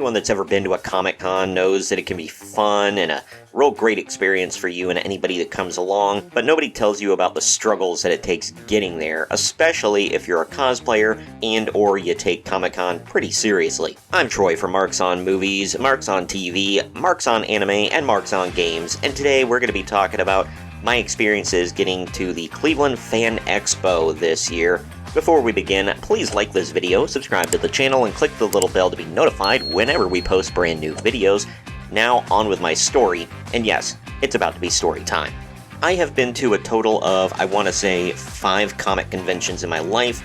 Anyone that's ever been to a Comic-Con knows that it can be fun and a real great experience for you and anybody that comes along, but nobody tells you about the struggles that it takes getting there, especially if you're a cosplayer and or you take Comic-Con pretty seriously. I'm Troy from Marks on Movies, Marks on TV, Marks on Anime, and Marks on Games, and today we're going to be talking about my experiences getting to the Cleveland Fan Expo this year. Before we begin, please like this video, subscribe to the channel, and click the little bell to be notified whenever we post brand new videos. Now on with my story, and yes, it's about to be story time. I have been to a total of, I want to say, 5 comic conventions in my life,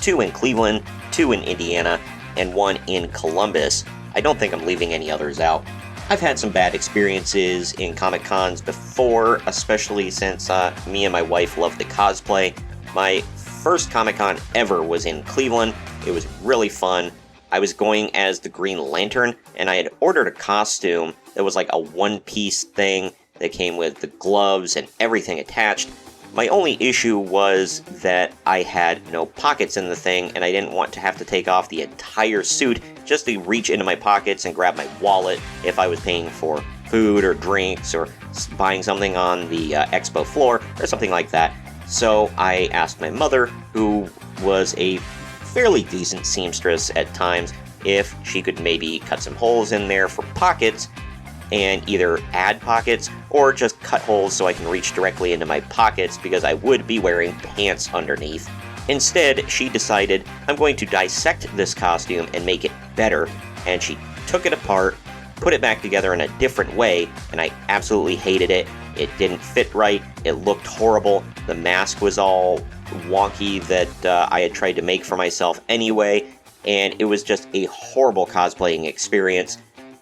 2 in Cleveland, 2 in Indiana, and 1 in Columbus. I don't think I'm leaving any others out. I've had some bad experiences in Comic Cons before, especially since me and my wife love to cosplay. My first Comic-Con ever was in Cleveland. It was really fun. I was going as the Green Lantern, and I had ordered a costume that was like a one-piece thing that came with the gloves and everything attached. My only issue was that I had no pockets in the thing, and I didn't want to have to take off the entire suit just to reach into my pockets and grab my wallet if I was paying for food or drinks or buying something on the expo floor or something like that. So I asked my mother, who was a fairly decent seamstress at times, if she could maybe cut some holes in there for pockets and either add pockets or just cut holes so I can reach directly into my pockets because I would be wearing pants underneath. Instead, she decided, I'm going to dissect this costume and make it better, and she took it apart, put it back together in a different way, and I absolutely hated it. It didn't fit right, it looked horrible, the mask was all wonky that I had tried to make for myself anyway, and it was just a horrible cosplaying experience.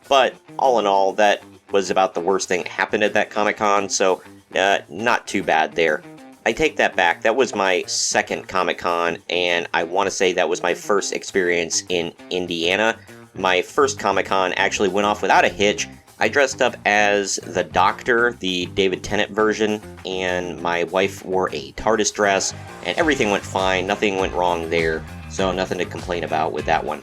But all in all, that was about the worst thing that happened at that Comic-Con, so not too bad there. I take that back, that was my second Comic-Con, and I want to say that was my first experience in Indiana. My first Comic-Con actually went off without a hitch. I dressed up as the Doctor, the David Tennant version, and my wife wore a TARDIS dress, and everything went fine, nothing went wrong there, so nothing to complain about with that one.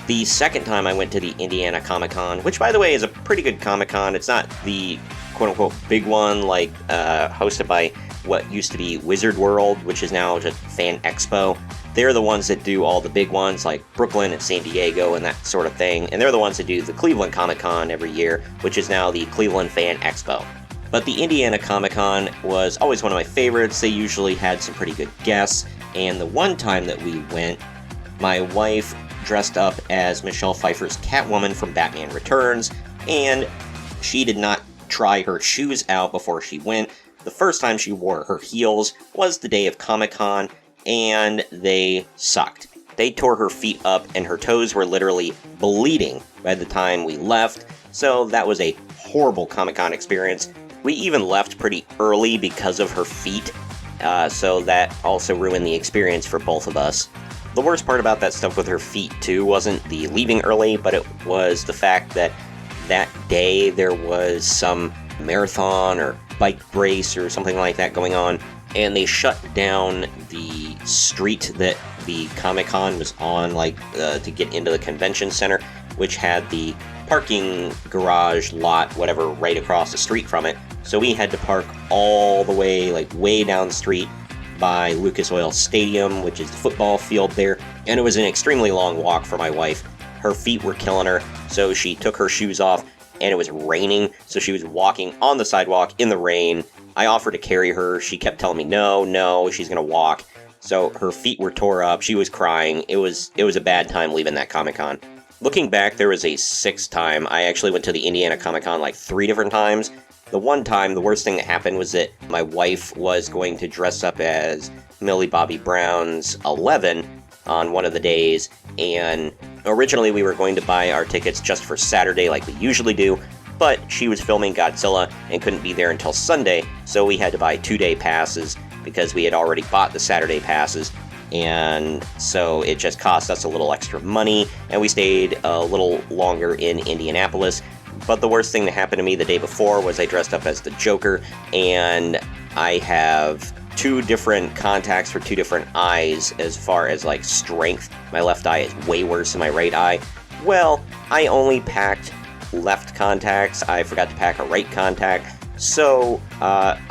The second time I went to the Indiana Comic-Con, which by the way is a pretty good Comic-Con, it's not the quote-unquote big one like hosted by what used to be Wizard World, which is now just Fan Expo. They're the ones that do all the big ones like Brooklyn and San Diego and that sort of thing, and they're the ones that do the Cleveland Comic-Con every year, which is now the Cleveland Fan Expo. But the Indiana Comic-Con was always one of my favorites. They usually had some pretty good guests, and the one time that we went, my wife dressed up as Michelle Pfeiffer's Catwoman from Batman Returns, and she did not try her shoes out before she went. The first time she wore her heels was the day of Comic-Con, and they sucked. They tore her feet up, and her toes were literally bleeding by the time we left, so that was a horrible Comic-Con experience. We even left pretty early because of her feet, so that also ruined the experience for both of us. The worst part about that stuff with her feet, too, wasn't the leaving early, but it was the fact that that day there was some marathon or bike race or something like that going on, and they shut down the street that the Comic-Con was on, to get into the convention center, which had the parking garage lot, whatever, right across the street from it. So we had to park all the way, way down the street by Lucas Oil Stadium, which is the football field there, and it was an extremely long walk for my wife. Her feet were killing her, so she took her shoes off, and it was raining, so she was walking on the sidewalk in the rain. I offered to carry her. She kept telling me, no, she's gonna walk. So her feet were tore up. She was crying. It was a bad time leaving that Comic-Con. Looking back, there was a 6th time. I actually went to the Indiana Comic-Con 3 different times. The one time, the worst thing that happened was that my wife was going to dress up as Millie Bobby Brown's 11 on one of the days, and originally we were going to buy our tickets just for Saturday like we usually do, but she was filming Godzilla and couldn't be there until Sunday, so we had to buy 2-day passes because we had already bought the Saturday passes, and so it just cost us a little extra money, and we stayed a little longer in Indianapolis. But the worst thing that happened to me the day before was I dressed up as the Joker, and I have 2 different contacts for 2 different eyes as far as strength. My left eye is way worse than my right eye. Well, I only packed left contacts. I forgot to pack a right contact. So,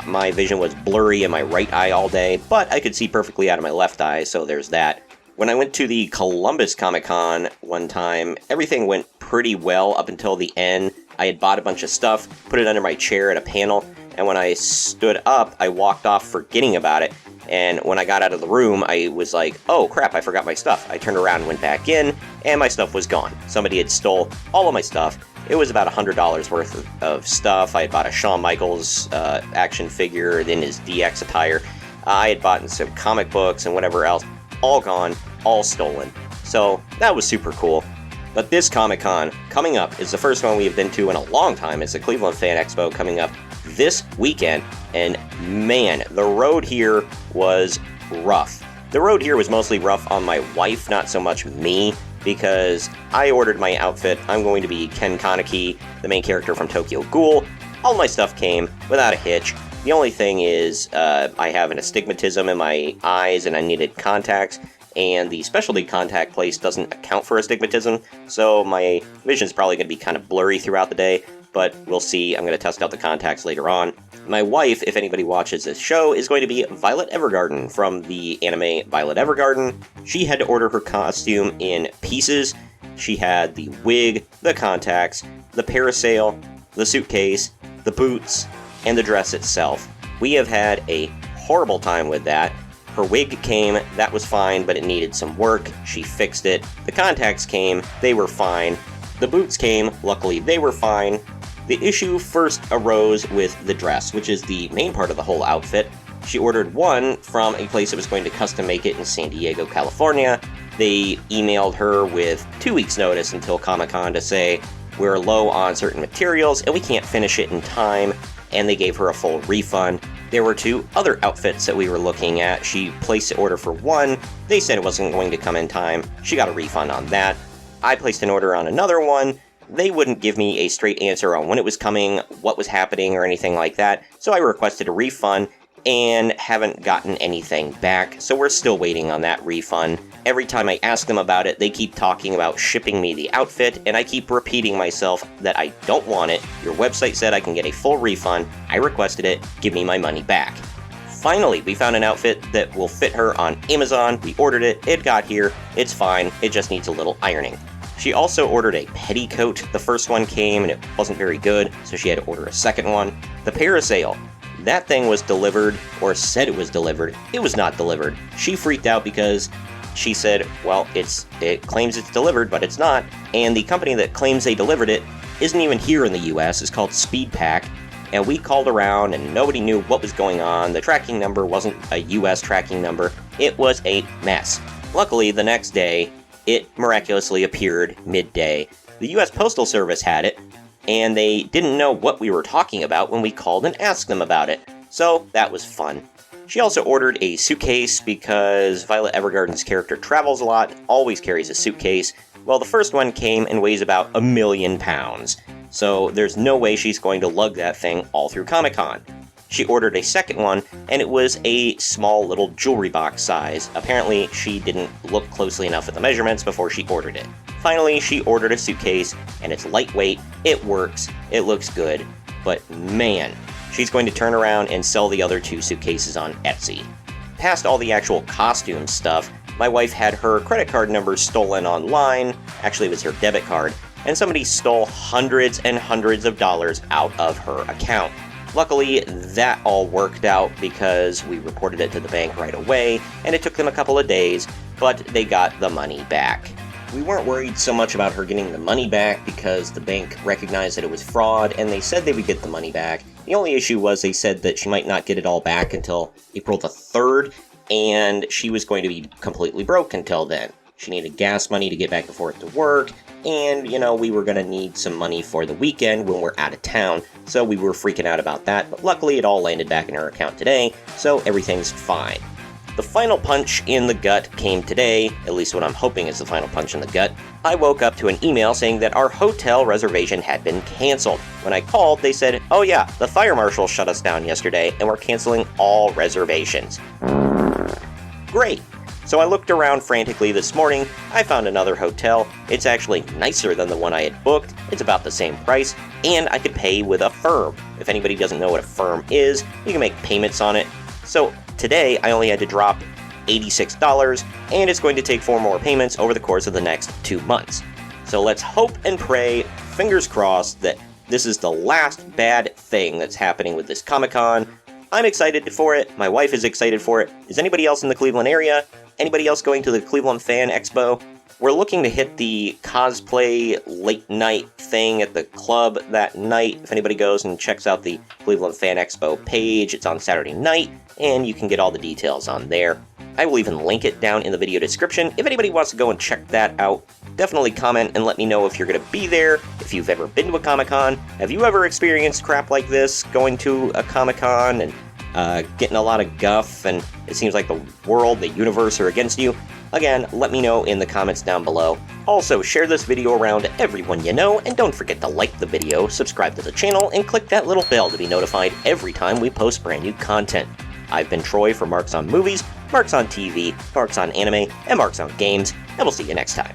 my vision was blurry in my right eye all day, but I could see perfectly out of my left eye, so there's that. When I went to the Columbus Comic-Con one time, everything went pretty well up until the end. I had bought a bunch of stuff, put it under my chair at a panel, and when I stood up, I walked off forgetting about it. And when I got out of the room, I was like, oh crap, I forgot my stuff. I turned around and went back in, and my stuff was gone. Somebody had stole all of my stuff. It was about $100 worth of stuff. I had bought a Shawn Michaels action figure in his DX attire. I had bought some comic books and whatever else. All gone, all stolen. So that was super cool. But this Comic-Con coming up is the first one we have been to in a long time. It's the Cleveland Fan Expo coming up this weekend. And man, the road here was rough. The road here was mostly rough on my wife, not so much me, because I ordered my outfit. I'm going to be Ken Kaneki, the main character from Tokyo Ghoul. All my stuff came without a hitch. The only thing is I have an astigmatism in my eyes and I needed contacts, and the specialty contact place doesn't account for astigmatism, so my vision's probably going to be kind of blurry throughout the day, but we'll see. I'm going to test out the contacts later on. My wife, if anybody watches this show, is going to be Violet Evergarden from the anime Violet Evergarden. She had to order her costume in pieces. She had the wig, the contacts, the parasail, the suitcase, the boots, and the dress itself. We have had a horrible time with that. Her wig came, that was fine, but it needed some work. She fixed it. The contacts came, they were fine. The boots came, luckily they were fine. The issue first arose with the dress, which is the main part of the whole outfit. She ordered one from a place that was going to custom make it in San Diego, California. They emailed her with 2 weeks notice until Comic-Con to say, we're low on certain materials and we can't finish it in time, and they gave her a full refund. There were 2 other outfits that we were looking at. She placed an order for one. They said it wasn't going to come in time. She got a refund on that. I placed an order on another one. They wouldn't give me a straight answer on when it was coming, what was happening, or anything like that, so I requested a refund and haven't gotten anything back, so we're still waiting on that refund. Every time I ask them about it, they keep talking about shipping me the outfit, and I keep repeating myself that I don't want it. Your website said I can get a full refund. I requested it. Give me my money back. Finally, we found an outfit that will fit her on Amazon. We ordered it. It got here. It's fine. It just needs a little ironing. She also ordered a petticoat. The first one came and it wasn't very good, so she had to order a second one. The parasail. That thing was delivered, or said it was delivered. It was not delivered. She freaked out because she said, well, it claims it's delivered, but it's not. And the company that claims they delivered it isn't even here in the US. It's called SpeedPack. And we called around and nobody knew what was going on. The tracking number wasn't a US tracking number. It was a mess. Luckily, the next day, it miraculously appeared midday. The US Postal Service had it, and they didn't know what we were talking about when we called and asked them about it. So that was fun. She also ordered a suitcase because Violet Evergarden's character travels a lot, always carries a suitcase. Well, the first one came and weighs about 1,000,000 pounds. So there's no way she's going to lug that thing all through Comic-Con. She ordered a second one, and it was a small little jewelry box size. Apparently, she didn't look closely enough at the measurements before she ordered it. Finally, she ordered a suitcase, and it's lightweight, it works, it looks good, but man, she's going to turn around and sell the other 2 suitcases on Etsy. Past all the actual costume stuff, my wife had her credit card number stolen online. Actually, it was her debit card, and somebody stole hundreds and hundreds of dollars out of her account. Luckily, that all worked out because we reported it to the bank right away, and it took them a couple of days, but they got the money back. We weren't worried so much about her getting the money back because the bank recognized that it was fraud, and they said they would get the money back. The only issue was they said that she might not get it all back until April the 3rd, and she was going to be completely broke until then. She needed gas money to get back and forth to work, and, we were going to need some money for the weekend when we're out of town, so we were freaking out about that, but luckily it all landed back in her account today, so everything's fine. The final punch in the gut came today, at least what I'm hoping is the final punch in the gut. I woke up to an email saying that our hotel reservation had been canceled. When I called, they said, oh yeah, the fire marshal shut us down yesterday, and we're canceling all reservations. Great! So I looked around frantically this morning, I found another hotel. It's actually nicer than the one I had booked, it's about the same price, and I could pay with a firm. If anybody doesn't know what a firm is, you can make payments on it. So today I only had to drop $86, and it's going to take 4 more payments over the course of the next 2 months. So let's hope and pray, fingers crossed, that this is the last bad thing that's happening with this Comic-Con. I'm excited for it, my wife is excited for it. Is anybody else in the Cleveland area? Anybody else going to the Cleveland Fan Expo? We're looking to hit the cosplay late night thing at the club that night. If anybody goes and checks out the Cleveland Fan Expo page, it's on Saturday night, and you can get all the details on there. I will even link it down in the video description. If anybody wants to go and check that out, definitely comment and let me know if you're going to be there, if you've ever been to a Comic-Con. Have you ever experienced crap like this, going to a Comic-Con and getting a lot of guff, and it seems like the world, the universe are against you? Again, let me know in the comments down below. Also, share this video around to everyone you know, and don't forget to like the video, subscribe to the channel, and click that little bell to be notified every time we post brand new content. I've been Troy for Marks on Movies, Marks on TV, Marks on Anime, and Marks on Games, and we'll see you next time.